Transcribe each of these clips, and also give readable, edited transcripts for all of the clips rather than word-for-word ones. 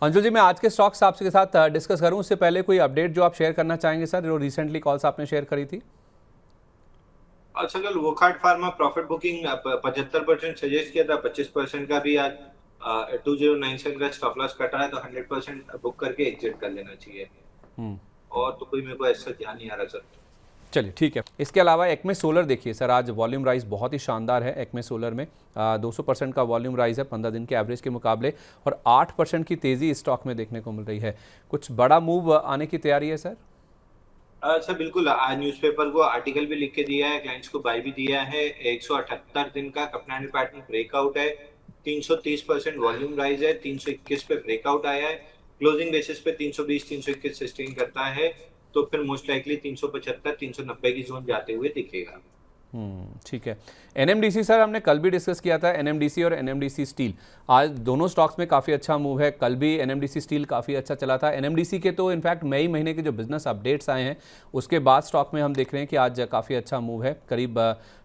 अंशुल जी, मैं आज के स्टॉक्स आपके साथ डिस्कस करूं उससे पहले कोई अपडेट जो आप शेयर करना चाहेंगे सर, जो रिसेंटली कॉल्स आपने शेयर करी थी? अच्छा, कल Wockhardt pharma profit booking 75% suggest किया था, 25% का भी आज 2097 का स्टॉप लॉस कटा है, तो 100% बुक करके एग्जिट कर लेना चाहिए। और तो कोई मेरे को ऐसा ध्यान नहीं आ रहा सर। चलिए ठीक है। इसके अलावा एक्मे सोलर देखिए सर, आज वॉल्यूम राइज बहुत ही शानदार है एक्मे सोलर में। 200% का वॉल्यूम राइज है 15 दिन के एवरेज के मुकाबले, और 8% की तेज़ी इस स्टॉक में देखने को मिल रही है। कुछ बड़ा मूव आने की तैयारी है सर? सर बिल्कुल, आज न्यूज़पेपर को आर्टिकल भी लिख के दिया है, क्लाइंट्स को बाय भी दिया है। 178 दिन का कपनानी पैटर्न ब्रेकआउट है, 330% वॉल्यूम राइज है, 321 पे ब्रेकआउट आया है। क्लोजिंग बेसिस पे 320 321 सस्टेन करता है, तो फिर मोस्ट लाइकली 375 390 की जोन जाते हुए दिखेगा। ठीक है। एनएमडीसी सर, हमने कल भी डिस्कस किया था, एनएमडीसी और एनएमडीसी स्टील। आज दोनों स्टॉक्स में काफ़ी अच्छा मूव है। कल भी एनएमडीसी स्टील काफ़ी अच्छा चला था। एनएमडीसी के तो इनफैक्ट मई महीने के जो बिजनेस अपडेट्स आए हैं उसके बाद स्टॉक में हम देख रहे हैं कि आज काफ़ी अच्छा मूव है। करीब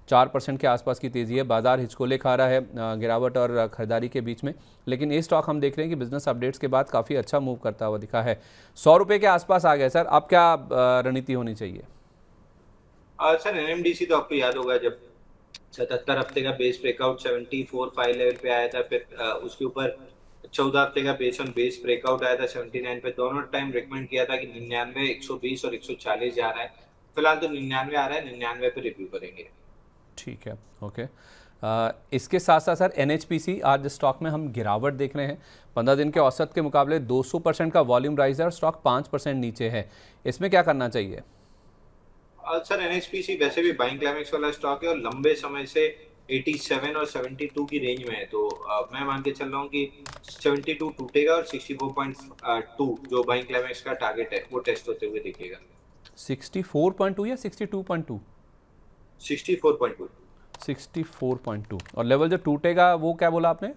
4% के आसपास की तेज़ी है। बाजार हिचकोले खा रहा है गिरावट और खरीदारी के बीच में, लेकिन ये स्टॉक हम देख रहे हैं कि बिजनेस अपडेट्स के बाद काफ़ी अच्छा मूव करता हुआ दिखा है। 100 रुपये के आसपास आ गया सर। अब क्या रणनीति होनी चाहिए? सर एनएमडीसी तो आपको याद होगा, जब 77 हफ्ते का बेस ब्रेकआउट 74 5 लेवल पे आया था, फिर उसके ऊपर 14 हफ्ते का बेस ऑन बेस ब्रेकआउट आया था 79 पे। दोनों टाइम रिकमेंड किया था कि 99, 120 और 140 जा रहा है। फिलहाल तो 99 आ रहा है, 99 पे रिव्यू करेंगे। ठीक है, ओके। इसके साथ साथ सर एनएचपीसी, आज स्टॉक में हम गिरावट देख रहे हैं। 15 दिन के औसत के मुकाबले 200% का वॉल्यूम राइज है और स्टॉक 5% नीचे है। इसमें क्या करना चाहिए? सर एनएचपीसी वैसे भी बाइंग क्लाइमेक्स वाला स्टॉक है, और लंबे समय से 87 और 72 की रेंज में है, तो मैं मान के चल रहा हूँ कि 72 टूटेगा और 64.2 जो बाइंग क्लाइमेक्स का टारगेट है वो टेस्ट होते हुए दिखेगा। 64.2 या 62.2? 64.2। 64.2। और लेवल जो टूटेगा वो क्या बोला आपने?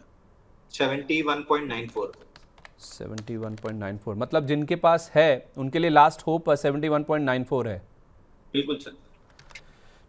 71.94। 71.94, मतलब जिनके पास है उनके लिए लास्ट होप 71.94 है। बिल्कुल सर।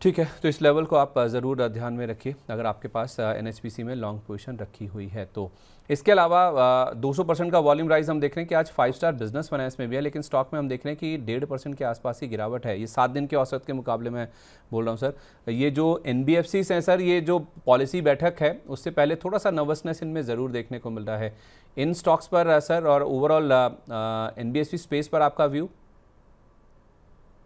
ठीक है, तो इस लेवल को आप ज़रूर ध्यान में रखिए अगर आपके पास एनएचपीसी में लॉन्ग पोजीशन रखी हुई है तो। इसके अलावा 200% का वॉल्यूम राइज हम देख रहे हैं कि आज 5 स्टार बिजनेस फाइनेंस में भी है, लेकिन स्टॉक में हम देख रहे हैं कि 1.5% के आसपास ही गिरावट है। ये 7 दिन के औसत के मुकाबले में बोल रहा हूँ सर। ये जो एनबीएफसीज हैं सर, ये जो पॉलिसी बैठक है उससे पहले थोड़ा सा नर्वसनेस इनमें ज़रूर देखने को मिल रहा है। इन स्टॉक्स पर सर और ओवरऑल एनबीएफसी स्पेस पर आपका व्यू?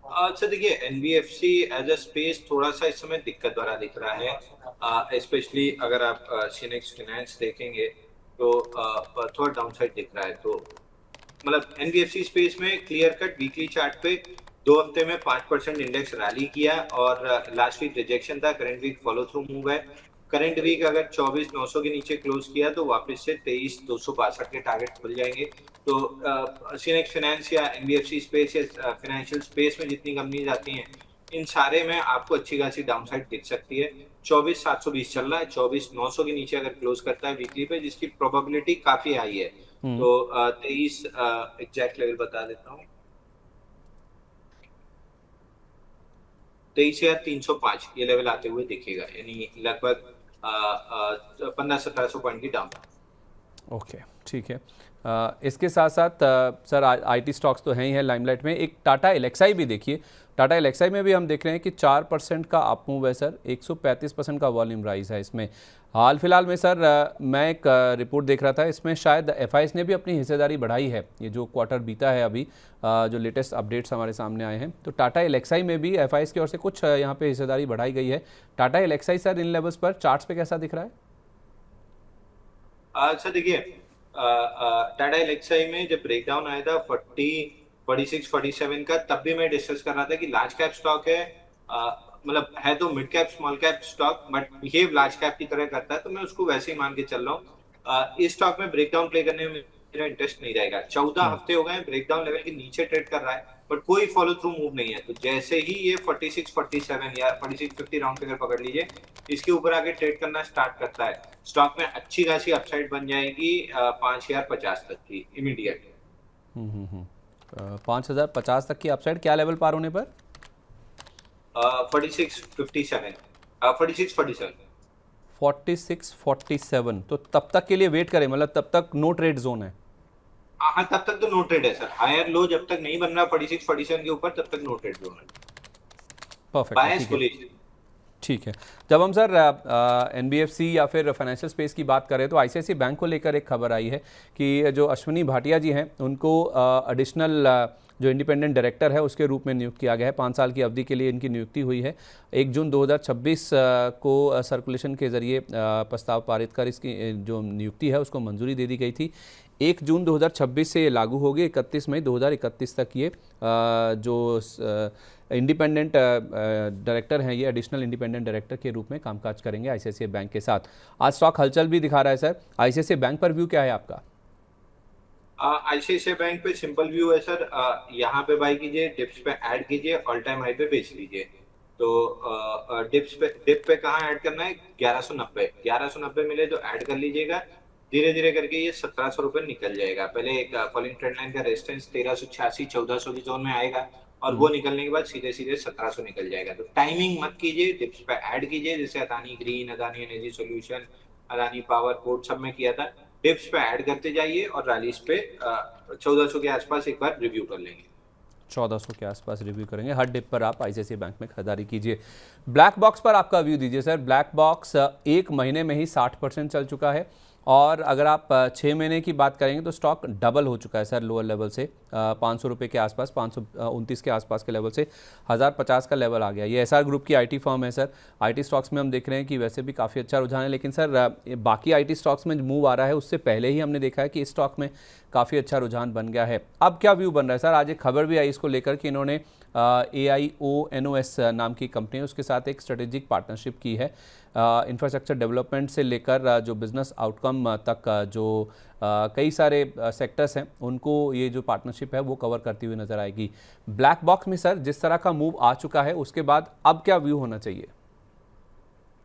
अच्छा देखिए, एनबीएफसी एज अ स्पेस थोड़ा सा इस समय दिक्कत भरा दिख रहा है, स्पेशली अगर आप सिनेक्स फाइनेंस देखेंगे तो थोड़ा डाउनसाइड दिख रहा है। तो मतलब एनबीएफसी स्पेस में क्लियर कट वीकली चार्ट पे 2 हफ्ते में 5% इंडेक्स रैली किया, और लास्ट वीक रिजेक्शन था, current week follow through move है। करंट वीक अगर 24,900 के नीचे क्लोज किया तो वापस से 23,262 के टारगेट खुल जाएंगे। तो सिनेक्स फाइनेंस या एनबीएफसी स्पेस या फाइनेंशियल स्पेस में जितनी कंपनीज आती हैं, इन सारे में आपको अच्छी खासी डाउनसाइड दिख सकती है। 24,720 चल रहा है, 24,900 के नीचे अगर क्लोज करता है वीकली पे, जिसकी प्रोबेबिलिटी काफी हाई है। तो 23 एग्जैक्ट लेवल बता देता हूँ, 23,305 ये लेवल आते हुए दिखेगा, यानी लगभग 1500-1700 पॉइंट की डाउन। ओके, ठीक है। इसके साथ साथ सर आईटी स्टॉक्स तो हैं ही हैं लाइमलाइट में। एक टाटा एलेक्साई भी देखिए। टाटा एलेक्साई में भी हम देख रहे हैं कि 4% का अप मूव है सर, 135% का वॉल्यूम राइज है इसमें। हाल फिलहाल में सर मैं एक रिपोर्ट देख रहा था, इसमें शायद एफआईएस ने भी अपनी हिस्सेदारी बढ़ाई है। ये जो क्वार्टर बीता है अभी, जो लेटेस्ट अपडेट्स हमारे सामने आए हैं, तो टाटा एलेक्साई में भी एफआईएस की ओर से कुछ यहाँ पे हिस्सेदारी बढ़ाई गई है। टाटा एलेक्साई सर इन लेवल्स पर चार्ट्स पे कैसा दिख रहा है? अच्छा देखिए, टाटा एलेक्साई में जब ब्रेकडाउन आया था 46 47 का, तब भी मैं डिस्कस कर रहा था कि लार्ज कैप स्टॉक है। मतलब है तो mid cap small cap stock, but behave large cap की तरह करता है, तो मैं उसको वैसे ही मान के चल रहा हूँ। इस स्टॉक में ब्रेकडाउन प्ले करने में मेरा इंटरेस्ट नहीं रहेगा। 14 हफ्ते हो गए ब्रेकडाउन लेवल के नीचे ट्रेड कर रहा है, बट कोई फॉलो थ्रू मूव नहीं है। तो जैसे ही ये 46 47 या 46 50 राउंड फिगर पकड़ लीजिए, इसके ऊपर आगे ट्रेड करना स्टार्ट करता है, स्टॉक में अच्छी खासी अपसाइड बन जाएगी 5,050 तक की इमीडिएट। 5,050 तक की अपसाइड, क्या लेवल पार होने पर? 46 57, 46 47। 46 47, तो तब तक के लिए वेट करें, मतलब तब तक नो ट्रेड जोन है? हाँ, तब तक तो नो ट्रेड है सर। हायर लो जब तक नहीं बन रहा 46 47 के ऊपर, तब तक नो ट्रेड जोन है। परफेक्ट है, बायस ठीक है। बुलिश। ठीक है। जब हम सर एनबीएफसी या फिर फाइनेंशियल स्पेस की बात करें तो आईसीआईसीआई बैंक को लेकर एक खबर आई है कि जो अश्विनी भाटिया जी हैं उनको एडिशनल जो इंडिपेंडेंट डायरेक्टर है उसके रूप में नियुक्त किया गया है। 5 साल की अवधि के लिए इनकी नियुक्ति हुई है। 1 जून 2026 को सर्कुलेशन के जरिए प्रस्ताव पारित कर इसकी जो नियुक्ति है उसको मंजूरी दे दी गई थी। 1 जून 2026 से ये लागू होगी। 31 मई 2031 तक ये जो इंडिपेंडेंट डायरेक्टर हैं, ये एडिशनल इंडिपेंडेंट डायरेक्टर के रूप में कामकाज करेंगे आईसीआईसीआई बैंक के साथ। आज स्टॉक हलचल भी दिखा रहा है सर। आईसीआईसीआई बैंक पर व्यू क्या है आपका? आईसीआईसीआई बैंक पे सिंपल व्यू है सर। यहाँ पे बाय कीजिए, डिप्स पे ऐड कीजिए, ऑल टाइम हाई पे बेच लीजिए। तो डिप पे कहाँ ऐड करना है? 1190 मिले तो ऐड कर लीजिएगा। धीरे धीरे करके ये 1700 रुपये निकल जाएगा। पहले एक फॉलिंग ट्रेंड लाइन का रेजिस्टेंस 1386 1400 की जोन में आएगा, और वो निकलने के बाद सीधे सीधे 1700 निकल जाएगा। तो टाइमिंग मत कीजिए, डिप्स पे ऐड कीजिए, जैसे Adani green, Adani energy solution, Adani power port सब में किया था। डिप्स पे ऐड करते जाइए और रैलीज पे 1400 के आसपास एक बार रिव्यू कर लेंगे। 1400 के आसपास रिव्यू करेंगे। हर डिप पर आप आईसीआईसीआई बैंक में खरीदारी कीजिए। ब्लैक बॉक्स पर आपका व्यू दीजिए सर। ब्लैक बॉक्स 1 महीने में ही 60% चल चुका है, और अगर आप 6 महीने की बात करेंगे तो स्टॉक डबल हो चुका है सर। लोअर लेवल से 500 रुपये के आसपास, 529 के आसपास के लेवल से 1050 का लेवल आ गया। ये एसआर ग्रुप की आईटी फर्म है सर। आईटी स्टॉक्स में हम देख रहे हैं कि वैसे भी काफ़ी अच्छा रुझान है, लेकिन सर बाकी आईटी स्टॉक्स में मूव आ रहा है उससे पहले ही हमने देखा है कि इस स्टॉक में काफ़ी अच्छा रुझान बन गया है। अब क्या व्यू बन रहा है सर? आज एक खबर भी आई इसको लेकर कि इन्होंने AIONOS नाम की कंपनी है उसके साथ एक स्ट्रेटेजिक पार्टनरशिप की है। इंफ्रास्ट्रक्चर डेवलपमेंट से लेकर जो बिज़नेस आउटकम तक जो कई सारे सेक्टर्स हैं उनको ये जो पार्टनरशिप है वो कवर करती हुई नज़र आएगी। ब्लैक बॉक्स में सर जिस तरह का मूव आ चुका है उसके बाद अब क्या व्यू होना चाहिए?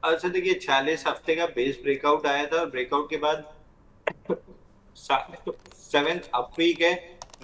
अच्छा देखिए, 46 हफ्ते का बेस ब्रेकआउट आया था, और ब्रेकआउट के बाद 7th अप वीक है,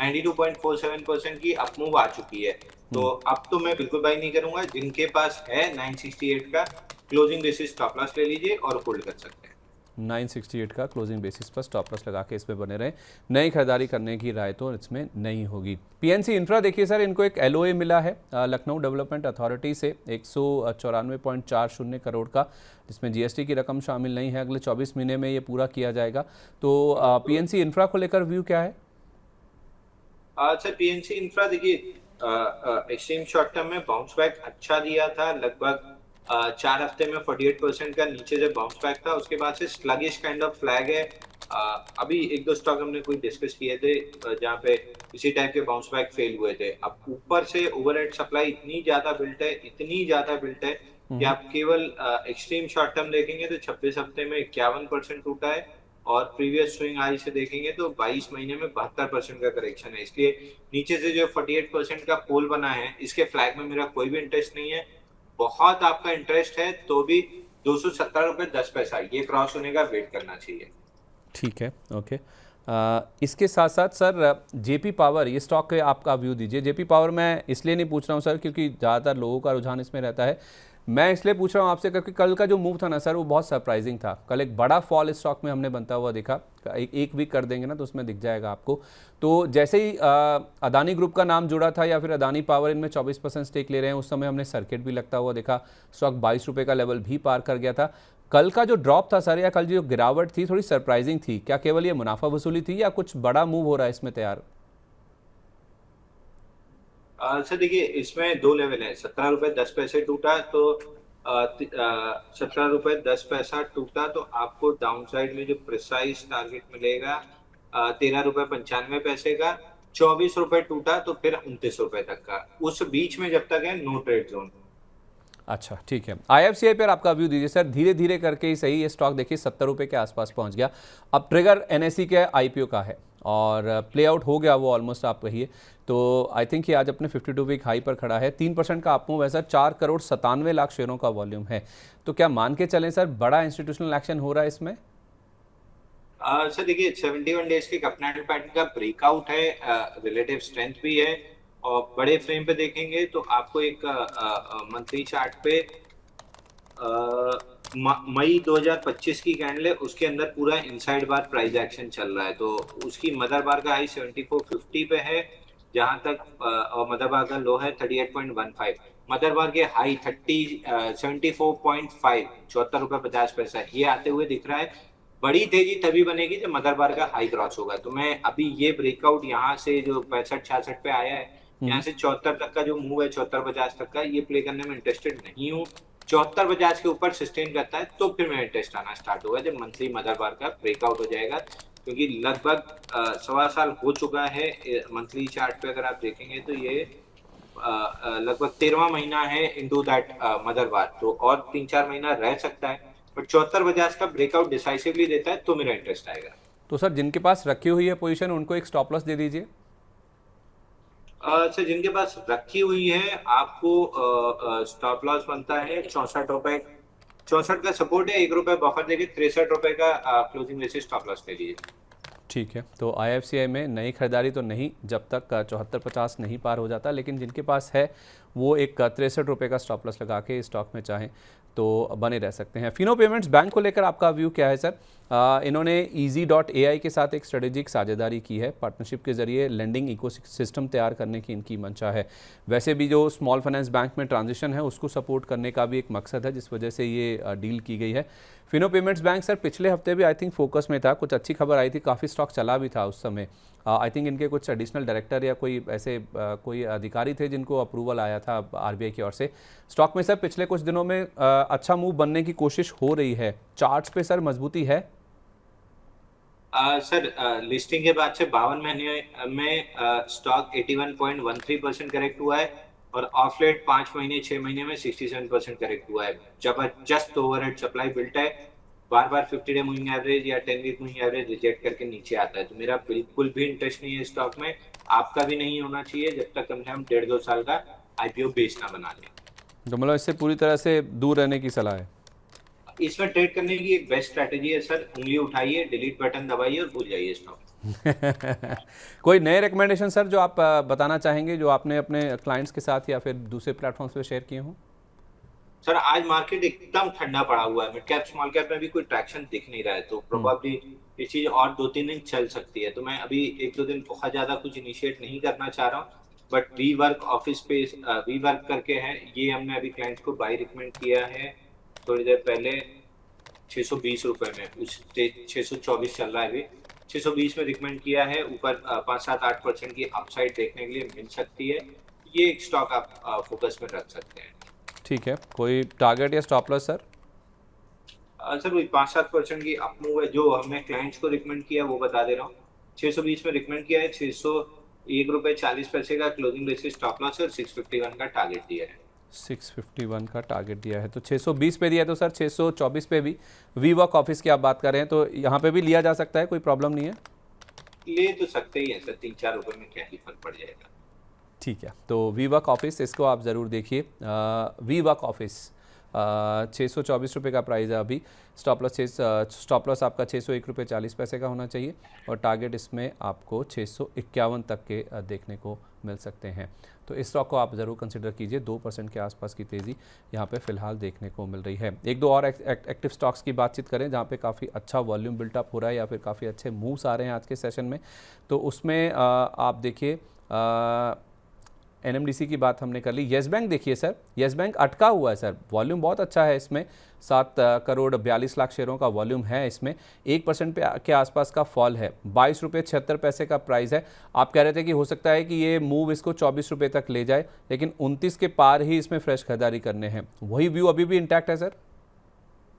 92.47% की अप मूव आ चुकी है। तो अब तो मैं बिल्कुल बाई नहीं करूंगा। जिनके पास है 968 का क्लोजिंग बेसिस स्टॉप लॉस ले लीजिए और होल्ड कर सकते हैं। 968 का क्लोजिंग बेसिस पर स्टॉप लॉस लगा के इसमें बने रहें। नई खरीदारी करने की राय तो इसमें नहीं होगी। पीएनसी इंफ्रा देखिए सर, इनको एक LOA मिला है लखनऊ डेवलपमेंट अथॉरिटी से 194.40 करोड़ का, जिसमें जीएसटी की रकम शामिल नहीं है। अगले 24 महीने में ये पूरा किया जाएगा। तो पीएनसी इंफ्रा को लेकर व्यू क्या है? अच्छा, पीएनसी इंफ्रा देखिए, एक्सट्रीम शॉर्ट टर्म में बाउंस बैक अच्छा दिया था। लगभग 4 हफ्ते में 48% का नीचे से बाउंस बैक था। उसके बाद से स्लगिश काइंड ऑफ फ्लैग है। अभी 1-2 स्टॉक हमने कोई डिस्कस किए थे जहाँ पे इसी टाइप के बाउंस बैक फेल हुए थे। अब ऊपर से ओवरहेड सप्लाई इतनी ज्यादा बिल्ट है कि आप केवल एक्सट्रीम शॉर्ट टर्म देखेंगे तो 26 हफ्ते में 51% टूटा है, और प्रीवियस स्विंग हाई से देखेंगे तो 22 महीने में 72% का करेक्शन है। इसलिए नीचे से जो 48% का पोल बना है, इसके फ्लैग में मेरा कोई भी इंटरेस्ट नहीं है। बहुत आपका इंटरेस्ट है तो भी 217.10 रुपये ये क्रॉस होने का वेट करना चाहिए। ठीक है, ओके। इसके साथ साथ सर जेपी पावर, ये स्टॉक के आपका व्यू दीजिए। जेपी पावर मैं इसलिए नहीं पूछ रहा हूँ सर क्योंकि ज़्यादातर लोगों का रुझान इसमें रहता है। मैं इसलिए पूछ रहा हूँ आपसे क्योंकि कल का जो मूव था ना सर वो बहुत सरप्राइजिंग था। कल एक बड़ा फॉल इस स्टॉक में हमने बनता हुआ देखा। एक वीक कर देंगे ना तो उसमें दिख जाएगा आपको। तो जैसे ही अदानी ग्रुप का नाम जुड़ा था या फिर अदानी पावर इनमें 24% स्टेक ले रहे हैं, उस समय हमने सर्किट भी लगता हुआ देखा। स्टॉक 22 रुपये का लेवल भी पार कर गया था। कल का जो ड्रॉप था सर, या कल जो गिरावट थी थोड़ी सरप्राइजिंग थी। क्या केवल ये मुनाफा वसूली थी या कुछ बड़ा मूव हो रहा है इसमें तैयार? सर देखिए, इसमें 2 लेवल है। 17.10 रुपये टूटा तो 17.10 रुपये टूटा तो आपको डाउन साइड में जो प्रिसाइज टारगेट मिलेगा 13.95 रुपये का। 24 रुपये टूटा तो फिर 29 रुपये तक का। उस बीच में जब तक है नो ट्रेड जोन। अच्छा, ठीक है। IFCI पर आपका व्यू दीजिए सर। धीरे धीरे करके ही सही, ये स्टॉक देखिए 70 रुपये के आसपास पहुंच गया। अब ट्रिगर NSE के IPO का है और प्ले आउट हो गया वो ऑलमोस्ट, आप कहिए तो। आई थिंक ये आज अपने 52 वीक हाई पर खड़ा है। 3% का अपमूव है सर। 4,97,00,000 शेयरों का वॉल्यूम है। तो क्या मान के चलें सर बड़ा इंस्टीट्यूशनल एक्शन हो रहा है इसमें? सर देखिए, 71 डेज के कपनैटल पैटर्न का ब्रेकआउट है, रिलेटिव स्ट्रेंथ भी है। और बड़े फ्रेम पे देखेंगे तो आपको एक मंथली चार्ट पे मई 2025 की कैंडल है, उसके अंदर पूरा इनसाइड बार प्राइस एक्शन चल रहा है, तो उसकी मदर बार का हाई 7450 पे है जहां तक, और मदर बार का लो है 38.15। मदर बार के हाई 74.5, 74 रुपए 50 पैसा, ये आते हुए दिख रहा है। बड़ी तेजी तभी बनेगी जब मदर बार का हाई क्रॉस होगा। तो मैं अभी ये ब्रेकआउट यहाँ से जो 65-66 पे आया है, यहाँ से 74 तक का जो मूव है, 74-50 तक का, ये प्ले करने में इंटरेस्टेड नहीं हूँ। 74-50 के ऊपर सस्टेन करता है तो फिर मेरा इंटरेस्ट आना स्टार्ट होगा, जब मंथली मदर बार का ब्रेकआउट हो जाएगा। क्योंकि लगभग 1.25 साल हो चुका है मंथली चार्ट पे, अगर आप देखेंगे तो ये लगभग 13वां महीना है इनटू दैट मदर बार, तो और 3-4 महीना रह सकता है। बट 74-50 का ब्रेकआउट डिसाइसिवली देता है तो मेरा इंटरेस्ट आएगा। तो सर जिनके पास रखी हुई है पोजीशन उनको एक स्टॉप लॉस दे दीजिए। सर जिनके पास रखी हुई है, आपको स्टॉप लॉस बनता है 64 रुपए। 64 का सपोर्ट है, 1 रुपए बफर देके 63 रुपए का क्लोजिंग बेसिस स्टॉप लॉस ले लीजिए। ठीक है, तो IFCI में नई खरीदारी तो नहीं जब तक 74-50 नहीं पार हो जाता, लेकिन जिनके पास है वो एक 63 रुपये का स्टॉप लॉस लगा के स्टॉक में चाहें तो बने रह सकते हैं। फिनो पेमेंट्स बैंक को लेकर आपका व्यू क्या है सर? इन्होंने easy.ai के साथ एक स्ट्रेटेजिक साझेदारी की है, पार्टनरशिप के जरिए लेंडिंग इकोसिस्टम तैयार करने की इनकी मंशा है। वैसे भी जो स्मॉल फाइनेंस बैंक में ट्रांजिशन है उसको सपोर्ट करने का भी एक मकसद है, जिस वजह से ये डील की गई है। फिनो पेमेंट्स बैंक सर पिछले हफ्ते भी आई थिंक फोकस में था, कुछ अच्छी खबर आई थी, काफ़ी स्टॉक चला भी था उस समय। आई थिंक इनके कुछ एडिशनल डायरेक्टर या कोई ऐसे कोई अधिकारी थे जिनको अप्रूवल आया था RBI की ओर से। स्टॉक में सर पिछले कुछ दिनों में अच्छा मूव बनने की कोशिश हो रही है, चार्ट्स पे सर मजबूती है? सर लिस्टिंग के बाद से 52 महीने में स्टॉक 81.13% करेक्ट हुआ है, और ऑफ लेट 5 महीने 6 महीने में 67% करेक्ट हुआ है। जबरदस्त ओवरहेड सप्लाई बिल्ट है, बार बार 50 डे मूविंग एवरेज या 10 वीक मूविंग एवरेज रिजेक्ट करके नीचे आता है। तो मेरा बिल्कुल भी इंटरेस्ट नहीं है स्टॉक में, आपका भी नहीं होना चाहिए जब तक कम से कम 1.5-2 साल का IPO बेस ना बना ले। तो मतलब इससे पूरी तरह से दूर रहने की सलाह है? इसमें ट्रेड करने की एक बेस्ट स्ट्रैटेजी है सर, उंगली उठाइए, डिलीट बटन दबाइए और भूल जाइए स्टॉक। कोई नए रिकमेंडेशन सर जो आप बताना चाहेंगे, जो आपने अपने क्लाइंट्स के साथ या फिर दूसरे प्लेटफॉर्म्स पे शेयर किए हों? सर आज मार्केट एकदम ठंडा पड़ा हुआ है, मिड कैप स्मॉल कैप में भी कोई ट्रैक्शन दिख नहीं रहा है, तो प्रोबेबली ये चीज और 2-3 दिन चल सकती है। तो मैं अभी 1-2 दिन बहुत ज्यादा कुछ इनिशिएट नहीं करना चाह रहा हूँ। But WeWork office space, WeWork करके है, ये हमने अभी क्लाइंट्स को बाय रिकमेंड किया है थोड़ी देर पहले 620 रुपए में, उस 624 चल रहा है अभी, 620 में रिकमेंड किया है। ऊपर 5-7-8% की अपसाइड देखने के लिए मिल सकती है। ये एक स्टॉक आप फोकस में रख सकते हैं। ठीक है, कोई टारगेट या स्टॉप लॉस सर? सर वही 5-7% की अप मूव है, जो हमने क्लाइंट्स को रिकमेंड किया वो बता दे रहा हूँ। 620 में रिकमेंड किया है, 601 रुपए 40 पैसे का क्लोजिंग बेसिस स्टॉप लॉस और 651 का टारगेट दिया है। 651 का टारगेट दिया है, तो 620 पे दिया है, तो सर 624 पे भी वी वर्क ऑफिस की आप बात कर रहे हैं तो यहाँ पे भी लिया जा सकता है, कोई प्रॉब्लम नहीं है? ले तो सकते ही है सर, 3-4 रुपए में क्या ही फर्क पड़ जाएगा। ठीक है, तो वी वर्क ऑफिस इसको आप ज़रूर देखिए। वी वर्क ऑफिस 624 रुपये का प्राइस है अभी। स्टॉप लॉस आपका 601 रुपये 40 पैसे का होना चाहिए, और टारगेट इसमें आपको 651 तक के देखने को मिल सकते हैं। तो इस स्टॉक को आप ज़रूर कंसिडर कीजिए। 2% के आसपास की तेज़ी यहाँ पे फ़िलहाल देखने को मिल रही है। एक दो और एक्टिव स्टॉक्स की बातचीत करें जहाँ पे काफ़ी अच्छा वॉल्यूम बिल्टअप हो रहा है या फिर काफ़ी अच्छे मूव्स आ रहे हैं आज के सेशन में, तो उसमें आप देखिए NMDC की बात हमने कर ली। येस बैंक देखिए सर, येस बैंक अटका हुआ है सर, वॉल्यूम बहुत अच्छा है इसमें, 7 करोड़ 42 लाख शेयरों का वॉल्यूम है इसमें, 1% के आसपास का फॉल है, 22 रुपये 76 पैसे का प्राइस है। आप कह रहे थे कि हो सकता है कि ये मूव इसको 24 रुपये तक ले जाए, लेकिन 29 के पार ही इसमें फ्रेश खरीदारी करने हैं। वही व्यू अभी भी इंटैक्ट है सर?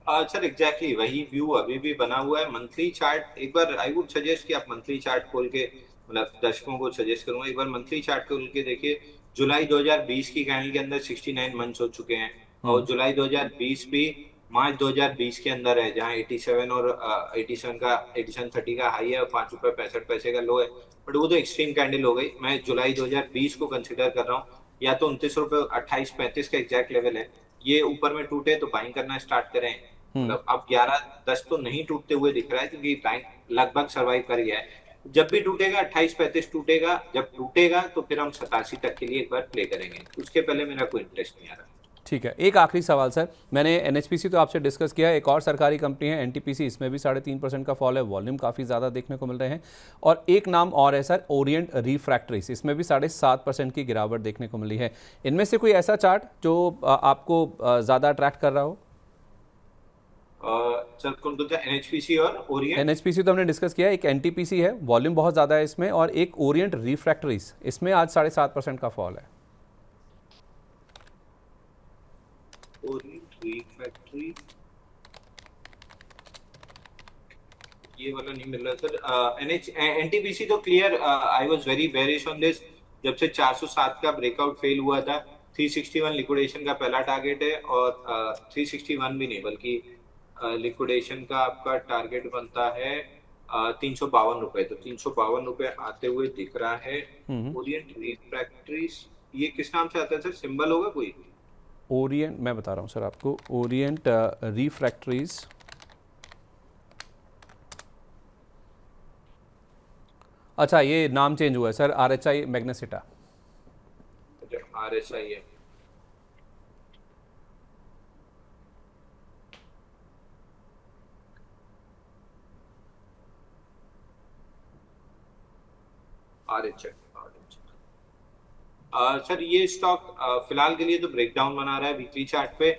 सर एग्जैक्टली वही व्यू अभी भी बना हुआ है। मंथली चार्ट एक बार आई वुड सजेस्ट कि आप मंथली चार्ट खोल के, मतलब दर्शकों को सजेस्ट करूंगा एक बार मंथली चार्ट खोल के देखिए। जुलाई 2020 की कैंडल के अंदर 69 मंथ्स हो चुके हैं, और जुलाई 2020 भी मार्च 2020 के अंदर है, जहां 87 और 8730 का हाई है और 5 रुपए 65 पैसे का लो है। बट वो तो एक्सट्रीम कैंडल हो गई। मैं जुलाई 2020 को कंसिडर कर रहा हूँ, या तो 29 रुपए 28-35 का एग्जैक्ट लेवल है, ये ऊपर में टूटे तो बाइंग करना स्टार्ट करें। मतलब अब 11-10 तो नहीं टूटते हुए दिख रहा है, क्योंकि बैंक लगभग सर्वाइव कर गया है। जब भी टूटेगा 28-35 टूटेगा, जब टूटेगा तो फिर हम 87 तक के लिए एक बार प्ले करेंगे, उसके पहले मेरा कोई इंटरेस्ट नहीं आ रहा। ठीक है, एक आखिरी सवाल सर, मैंने एनएचपीसी तो आपसे डिस्कस किया है, एक और सरकारी कंपनी है एनटीपीसी, इसमें भी 3.5% का फॉल है, वॉल्यूम काफ़ी ज़्यादा देखने को मिल रहे हैं। और एक नाम और है सर, ओरिएंट रिफ्रैक्टरीज, इसमें भी 7.5% की गिरावट देखने को मिली है। इनमें से कोई ऐसा चार्ट जो आपको ज़्यादा अट्रैक्ट कर रहा हो? सर कौन कौन सा, एनएचपीसी और ओरिएंट? एनएचपीसी तो हमने डिस्कस किया है, एक एनटीपीसी है, वॉल्यूम बहुत ज़्यादा है इसमें, और एक ओरिएंट रिफ्रैक्टरीज, इसमें आज 7.5% का फॉल है। ओरिएंट रिफैक्ट्री, ये वाला नहीं मिल रहा सर। एनटीपीसी तो clear, I was very bearish on this. जब से 407 का ब्रेकआउट फेल हुआ था, 361 लिक्विडेशन का पहला टारगेट है, और 361 भी नहीं बल्कि लिक्विडेशन का आपका टारगेट बनता है 352 रुपए। तो 352 रुपए आते हुए दिख रहा है। ओरिएंट रिफ्रैक्टरीज, ये किस नाम से आता है सर, सिंबल होगा कोई? ओरिएंट, मैं बता रहा हूँ सर आपको, ओरिएंट रिफ्रैक्टरीज, अच्छा ये नाम चेंज हुआ है सर, आरएचआई मैग्नेसिटा। आरएसआई है। सर ये स्टॉक फिलहाल के लिए तो ब्रेकडाउन बना रहा है, वीकली चार्ट पे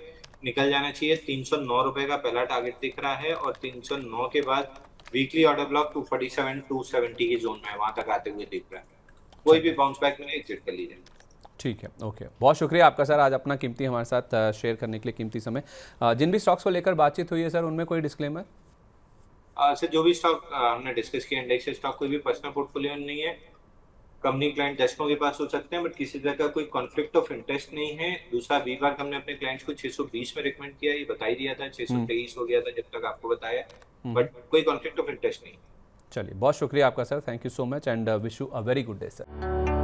निकल जाना चाहिए। 309 रुपए का पहला टारगेट दिख रहा है, और 309 के बाद वीकली ऑर्डर ब्लॉक 247 270 की जोन में वहां तक आते हुए दिख रहा है। कोई भी बाउंस बैक में एग्जिट कर लीजिए। ठीक है, ओके, बहुत शुक्रिया आपका सर, आज अपना कीमती हमारे साथ शेयर करने के लिए कीमती समय। जिन भी स्टॉक्स को लेकर बातचीत हुई है सर, उनमें कोई डिस्क्लेमर? सर जो भी स्टॉक हमने डिस्कस किया, इंडेक्स स्टॉक कोई भी पर्सनल पोर्टफोलियो नहीं है। कंपनी क्लाइंट दर्शकों के पास हो सकते हैं, बट किसी तरह का कोई कॉन्फ्लिक्ट ऑफ इंटरेस्ट नहीं है। दूसरा, वीवर हमने अपने क्लाइंट्स को 620 में रिकमेंड किया, ये बता ही दिया था, 623 हो गया था जब तक आपको बताया, बट कोई कॉन्फ्लिक्ट ऑफ इंटरेस्ट नहीं। चलिए, बहुत शुक्रिया आपका sir, thank you so much and wish you a very good day sir.